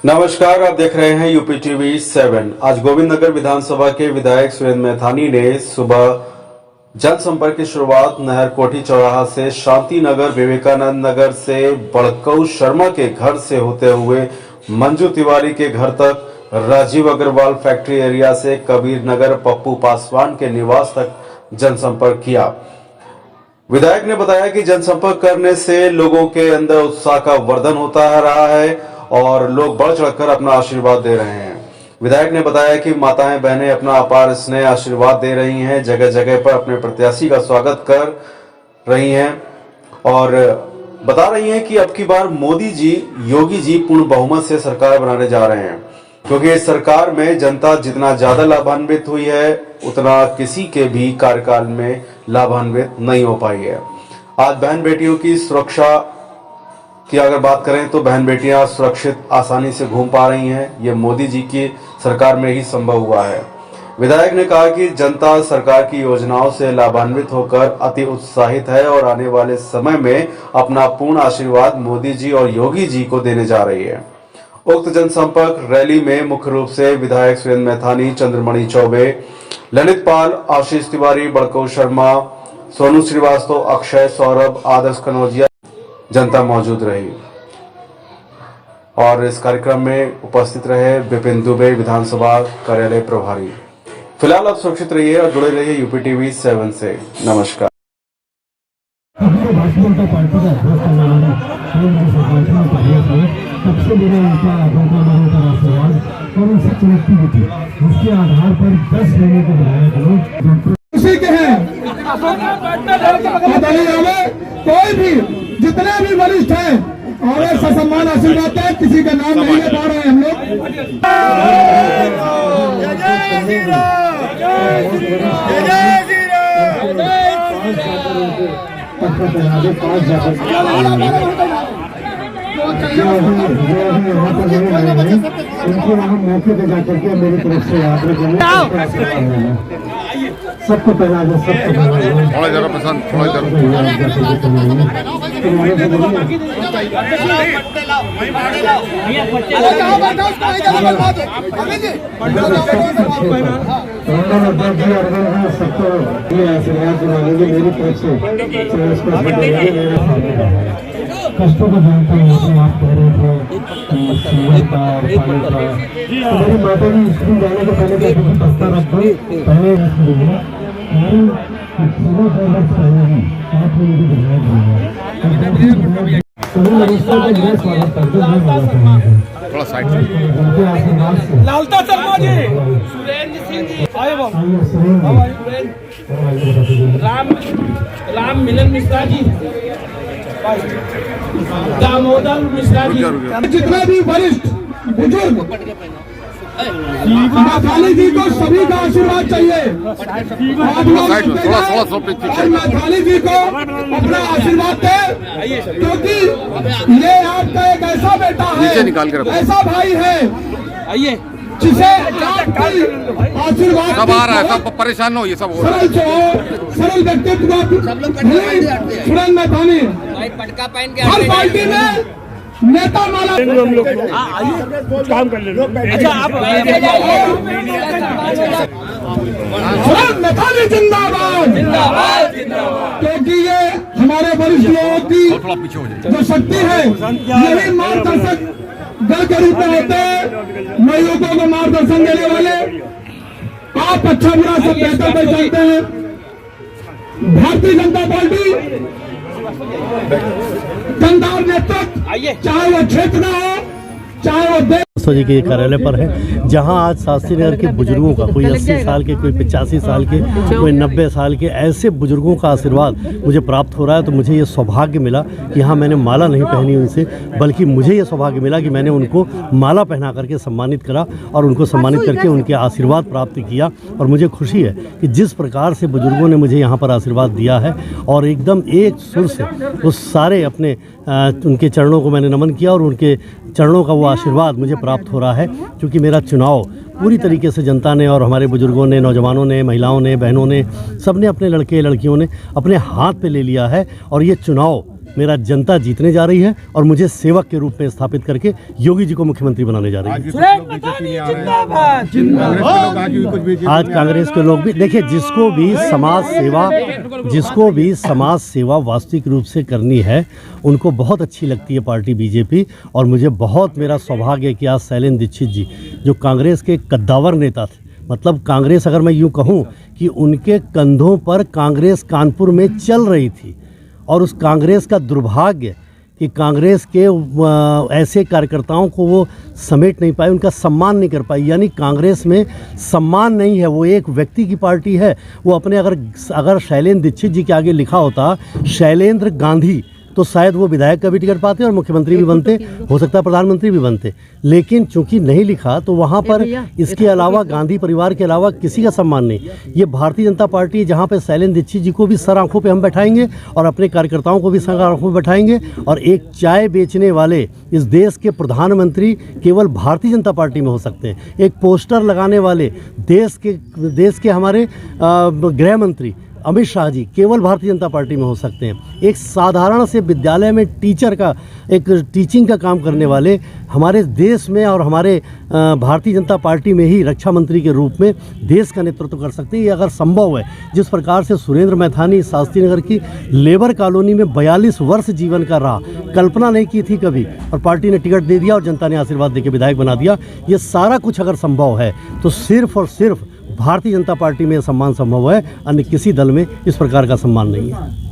नमस्कार, आप देख रहे हैं यूपी टीवी 7। आज गोविंद नगर विधानसभा के विधायक सुरेंद्र मैथानी ने सुबह जनसंपर्क की शुरुआत नहर कोठी चौराहा से शांति नगर, विवेकानंद नगर से बड़कऊ शर्मा के घर से होते हुए मंजू तिवारी के घर तक, राजीव अग्रवाल फैक्ट्री एरिया से कबीर नगर पप्पू पासवान के निवास तक जनसंपर्क किया। विधायक ने बताया कि जनसंपर्क करने से लोगों के अंदर उत्साह का वर्धन होता रहा है और लोग बढ़ चढ़कर अपना आशीर्वाद दे रहे हैं। विधायक ने बताया कि माताएं बहनें अपना अपार स्नेह आशीर्वाद दे रही हैं, जगह जगह पर अपने प्रत्याशी का स्वागत कर रही हैं और बता रही हैं कि अब की बार मोदी जी, योगी जी पूर्ण बहुमत से सरकार बनाने जा रहे हैं, क्योंकि इस सरकार में जनता जितना ज्यादा लाभान्वित हुई है उतना किसी के भी कार्यकाल में लाभान्वित नहीं हो पाई है। आज बहन बेटियों की सुरक्षा की अगर बात करें तो बहन बेटियां सुरक्षित आसानी से घूम पा रही हैं। ये मोदी जी की सरकार में ही संभव हुआ है। विधायक ने कहा कि जनता सरकार की योजनाओं से लाभान्वित होकर अति उत्साहित है और आने वाले समय में अपना पूर्ण आशीर्वाद मोदी जी और योगी जी को देने जा रही है। उक्त जनसंपर्क रैली में मुख्य रूप से विधायक सुरेंद्र मैथानी, चंद्रमणि चौबे, ललित पाल, आशीष तिवारी, बड़कऊ शर्मा, सोनू श्रीवास्तव, अक्षय, सौरभ, आदर्श कनौजिया जनता मौजूद रही और इस कार्यक्रम में उपस्थित रहे विपिन दुबे, विधानसभा कार्यालय प्रभारी। फिलहाल आप सुरक्षित रहिए और जुड़े रहिए यूपी टीवी 7 से। नमस्कार। सबसे मेरा उनका और उनसे कनेक्टिविटी उसके आधार पर 10 महीने के विधायक लोग उसी के हैं। कोई भी जितने भी वरिष्ठ हैं और ससम्मान आशीर्वाद है, किसी का नाम नहीं ले पा रहे हैं हम लोग। उनको हम मौके पे जाकर के मेरी तरफ से याद रखेंगे। सबको पहना दो, सबको थोड़ा जरा पसंद, थोड़ा जरा सबको आशीर्वाद मेरी तरफ से कष्टों को जानते हैं। आप कह रहे थे मेरी माता जी स्कूल जाने के पहले बस्ता रख दो, पहले लालता शर्मा जी, सुरेंद्र सिंह जी, राम मिलन मिश्रा जी, दामोदर मिश्रा जी, जितने भी वरिष्ठ बुजुर्ग मैथानी जी को सभी का आशीर्वाद चाहिए। मैथानी जी को अपना आशीर्वाद दे, क्योंकि ये आपका एक ऐसा बेटा है, ऐसा भाई है जिसे आशीर्वाद सब आ रहा है, सब परेशान हो, ये सब हो रहा है। सरल व्यक्तित्व सुरेंद्र मैथानी हर पार्टी में नेता माना काम कर ले। अच्छा, आप मैथानी जिंदाबाद जिंदाबाद, क्योंकि ये हमारे वरिष्ठ लोगों की जो शक्ति है, यही मार्गदर्शक दल के रूप में होते हैं। युवकों को मार्गदर्शन देने वाले आप अच्छा बुरा सब बेहतर पहचानते हैं। भारतीय जनता पार्टी जनता नेतृत्व, चाहे वो क्षेत्र ना हो, चाहे वो देश जी के कार्यालय पर है, जहां आज शास्त्री नगर के बुजुर्गों का, कोई 80 साल के, कोई 85 साल के, कोई 90 साल के, ऐसे बुजुर्गों का आशीर्वाद मुझे प्राप्त हो रहा है। तो मुझे ये सौभाग्य मिला कि यहाँ मैंने माला नहीं पहनी उनसे, बल्कि मुझे ये सौभाग्य मिला कि मैंने उनको माला पहना करके सम्मानित करा और उनको सम्मानित करके उनके आशीर्वाद प्राप्त किया। और मुझे खुशी है कि जिस प्रकार से बुजुर्गों ने मुझे यहाँ पर आशीर्वाद दिया है और एकदम एक सुर से उस सारे अपने उनके चरणों को मैंने नमन किया और उनके चरणों का वो आशीर्वाद मुझे प्राप्त हो रहा है, क्योंकि मेरा चुनाव पूरी तरीके से जनता ने और हमारे बुजुर्गों ने, नौजवानों ने, महिलाओं ने, बहनों ने, सब ने, अपने लड़के लड़कियों ने अपने हाथ पे ले लिया है। और ये चुनाव मेरा जनता जीतने जा रही है और मुझे सेवक के रूप में स्थापित करके योगी जी को मुख्यमंत्री बनाने जा रही है। आज कांग्रेस के लोग भी देखिए, जिसको भी समाज सेवा वास्तविक रूप से करनी है उनको बहुत अच्छी लगती है पार्टी बीजेपी। और मुझे बहुत मेरा सौभाग्य है कि आज शैलेंद्र दीक्षित जी जो कांग्रेस के कद्दावर नेता थे, मतलब कांग्रेस अगर मैं यूँ कहूँ कि उनके कंधों पर कांग्रेस कानपुर में चल रही थी और उस कांग्रेस का दुर्भाग्य कि कांग्रेस के ऐसे कार्यकर्ताओं को वो समेट नहीं पाए, उनका सम्मान नहीं कर पाई। यानी कांग्रेस में सम्मान नहीं है, वो एक व्यक्ति की पार्टी है। वो अपने अगर शैलेंद्र दीक्षित जी के आगे लिखा होता शैलेंद्र गांधी तो शायद वो विधायक का भी टिकट पाते और मुख्यमंत्री भी बनते, हो सकता है प्रधानमंत्री भी बनते। लेकिन चूंकि नहीं लिखा तो वहाँ पर इसके अलावा गांधी परिवार के अलावा किसी का सम्मान नहीं। ये भारतीय जनता पार्टी जहाँ पे शैलेंद्र दीक्षित जी को भी सर आंखों पे हम बैठाएंगे और अपने कार्यकर्ताओं को भी सर आंखों पे बैठाएंगे। और एक चाय बेचने वाले इस देश के प्रधानमंत्री केवल भारतीय जनता पार्टी में हो सकते हैं। एक पोस्टर लगाने वाले देश के हमारे गृह मंत्री अमित शाह जी केवल भारतीय जनता पार्टी में हो सकते हैं। एक साधारण से विद्यालय में टीचिंग का काम करने वाले हमारे देश में और हमारे भारतीय जनता पार्टी में ही रक्षा मंत्री के रूप में देश का नेतृत्व कर सकते हैं। ये अगर संभव है, जिस प्रकार से सुरेंद्र मैथानी शास्त्री नगर की लेबर कॉलोनी में 42 वर्ष जीवन का रहा, कल्पना नहीं की थी कभी, और पार्टी ने टिकट दे दिया और जनता ने आशीर्वाद देकर विधायक बना दिया। ये सारा कुछ अगर संभव है तो सिर्फ और सिर्फ भारतीय जनता पार्टी में सम्मान संभव है, अन्य किसी दल में इस प्रकार का सम्मान नहीं है।